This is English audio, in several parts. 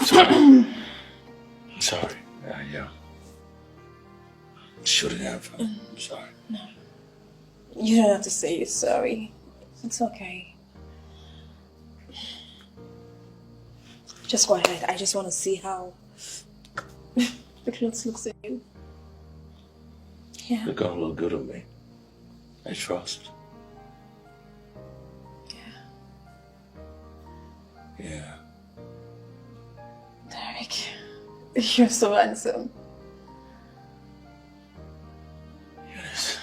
sorry. I'm sorry. I shouldn't have. I'm sorry. No. You don't have to say you're sorry. It's okay. Just go ahead. I just want to see how the clothes looks at you. Yeah. They're gonna look good on me. I trust. Yeah. Derek, you're so handsome. Eunice.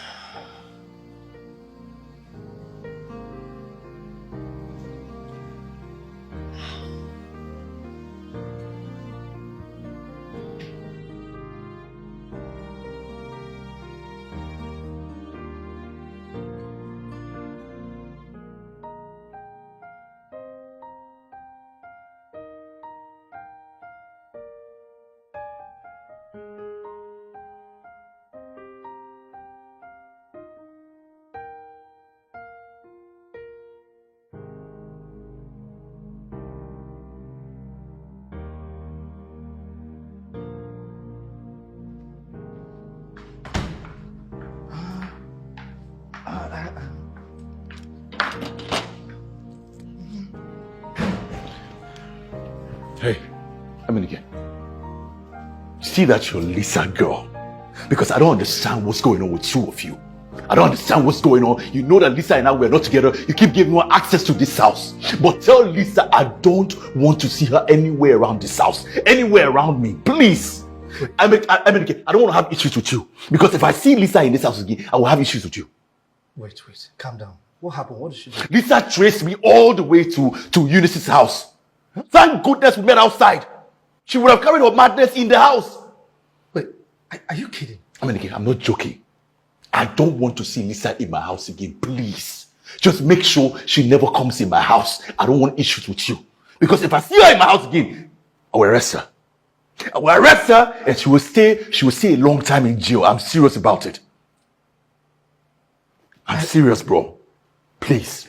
Hey, Aminike. See that you're Lisa girl? Because I don't understand what's going on with two of you. I don't understand what's going on. You know that Lisa and I were not together. You keep giving her access to this house. But tell Lisa I don't want to see her anywhere around this house. Anywhere around me, please. Aminike, I don't want to have issues with you. Because if I see Lisa in this house again, I will have issues with you. Wait. Calm down. What happened? What did she do? Lisa traced me all the way to Eunice's house. Thank goodness we met outside. She would have carried her madness in the house. Wait, are you kidding? Aminike, I'm not joking. I don't want to see Lisa in my house again, please. Just make sure she never comes in my house. I don't want issues with you. Because if I see her in my house again, I will arrest her. I will arrest her and she will stay a long time in jail. I'm serious about it. I'm serious, bro. Please.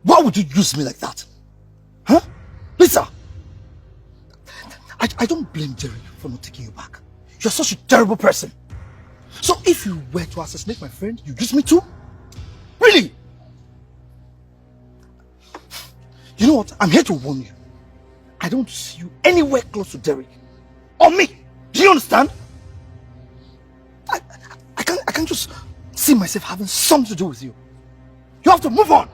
Why would you use me like that? Huh? Lisa! I don't blame Jerry for not taking you back. You're such a terrible person. So if you were to assassinate my friend, you use me too? Really? You know what? I'm here to warn you. I don't see you anywhere close to Derek. Or me. Do you understand? I can't just see myself having something to do with you. You have to move on.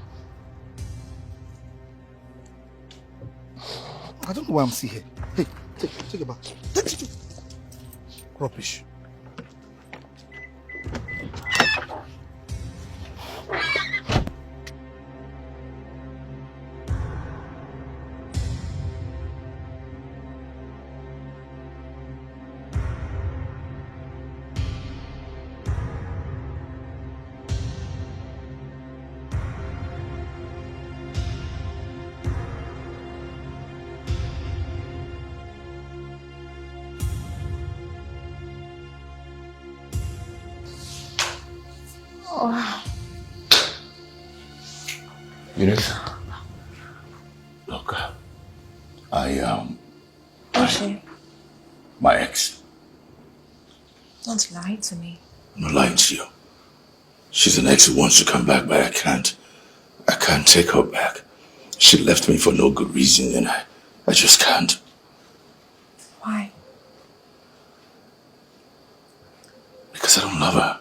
I don't know why I'm still here. Hey, take it back. Take it. Rubbish. Eunice, look, my ex. Don't lie to me. I'm not lying to you. She's an ex who wants to come back, but I can't take her back. She left me for no good reason, and I just can't. Why? Because I don't love her.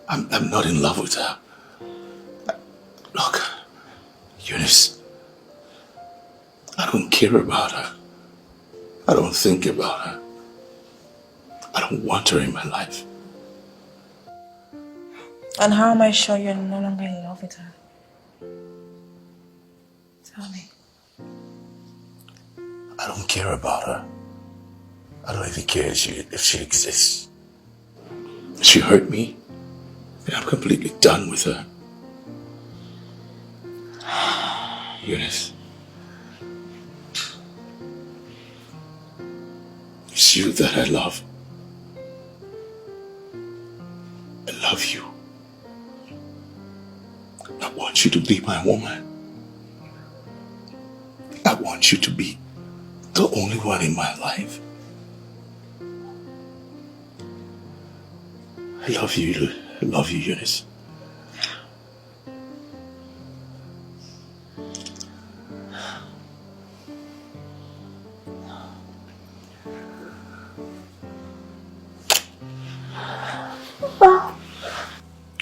I'm not in love with her. Look, Eunice, I don't care about her. I don't think about her. I don't want her in my life. And how am I sure you're no longer in love with her? Tell me. I don't care about her. I don't even care if she exists. She hurt me, and I'm completely done with her. Eunice, it's you that I love. I love you. I want you to be my woman. I want you to be the only one in my life. I love you. I love you, Eunice.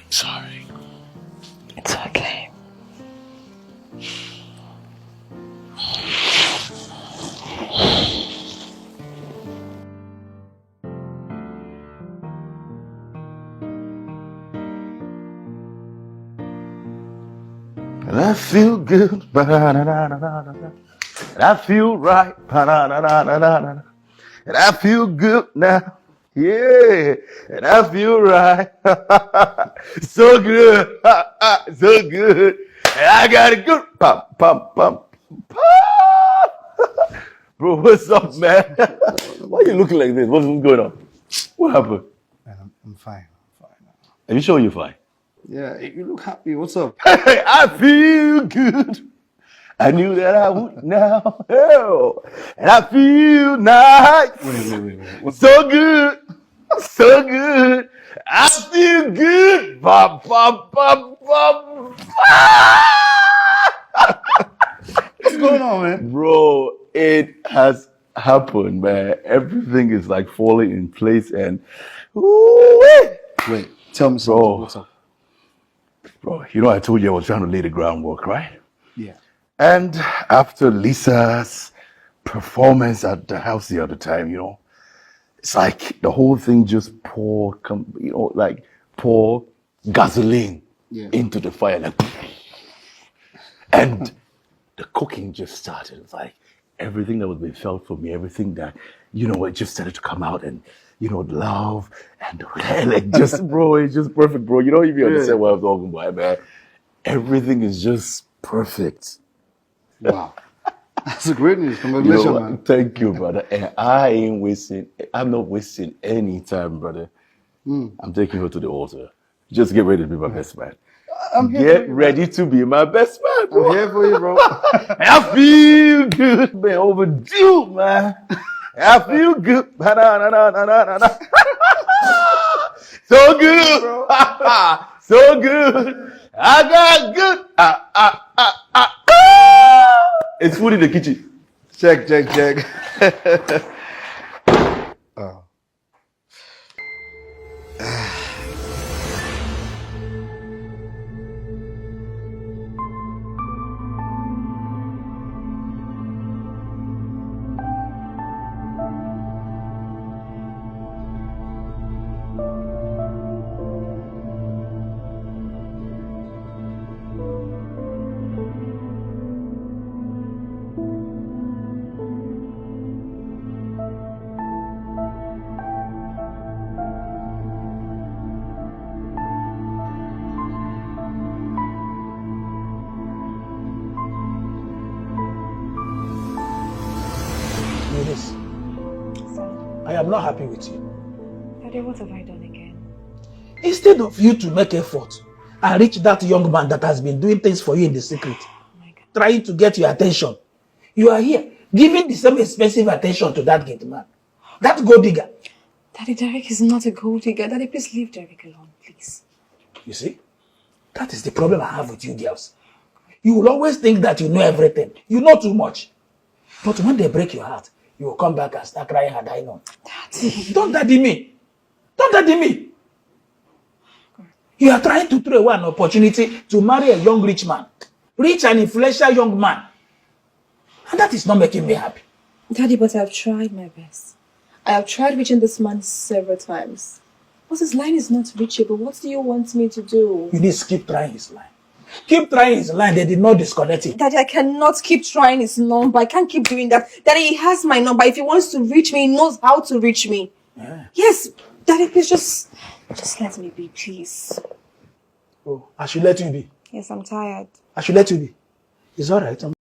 Sorry. It's okay. And I feel good. Ba-da-da-da-da-da-da. And I feel right. Ba-da-da-da-da-da-da. And I feel good now. Yeah. And I feel right. So good. So good. And I got it good. Pop, pop, pop, pop. Bro, what's up, man? Why are you looking like this? What's going on? What happened? Man, I'm fine. I'm fine. Are you sure you're fine? Yeah, you look happy. What's up? Hey, I feel good. I knew that I would now. Hell. And I feel nice. Wait. What's So good. So good. I feel good. Bop, bop, bop, bop. What's going on, man? Bro, it has happened, man. Everything is like falling in place and ooh-wee. Wait, tell me something. Bro. What's up? Bro, you know I told you I was trying to lay the groundwork, right? Yeah. And after Lisa's performance at the house the other time, you know, it's like the whole thing just pour gasoline into the fire, like, and the cooking just started. It's like everything that was being felt for me, everything that, you know, it just started to come out, and you know, love and like just, bro, it's just perfect, bro. You don't even understand what I'm talking about, man. Everything is just perfect. Wow. That's a great news. You Congratulations, know, man. thank you, brother. And I'm not wasting any time, brother. I'm taking her to the altar. Just get ready to be my best man. I'm here Get for you, ready to be my best man, bro. I'm here for you, bro. I feel good, man. Overdue, man. I feel good. So good, bro. So good. I got good. It's food in the kitchen. Check. Oh. Eunice, I am not happy with you. Daddy, what have I done again? Instead of you to make effort and reach that young man that has been doing things for you in the secret, trying to get your attention, you are here giving the same expensive attention to that gate man, that gold digger. Daddy, Derek is not a gold digger. Daddy, please leave Derek alone, please. You see, that is the problem I have with you girls. You will always think that you know everything. You know too much. But when they break your heart, you will come back and start crying and dying on. Daddy. Don't daddy me. Don't daddy me. You are trying to throw away an opportunity to marry a young rich man. Rich and influential young man. And that is not making me happy. Daddy, but I've tried my best. I have tried reaching this man several times. But his line is not reachable. What do you want me to do? You need to keep trying his line. Keep trying his line. They did not disconnect it. Daddy, I cannot keep trying his number. I can't keep doing that. Daddy, he has my number. If he wants to reach me, he knows how to reach me. Yeah. Yes. Daddy, please just let me be, please. Oh, I should let you be. Yes, I'm tired. I should let you be. It's all right.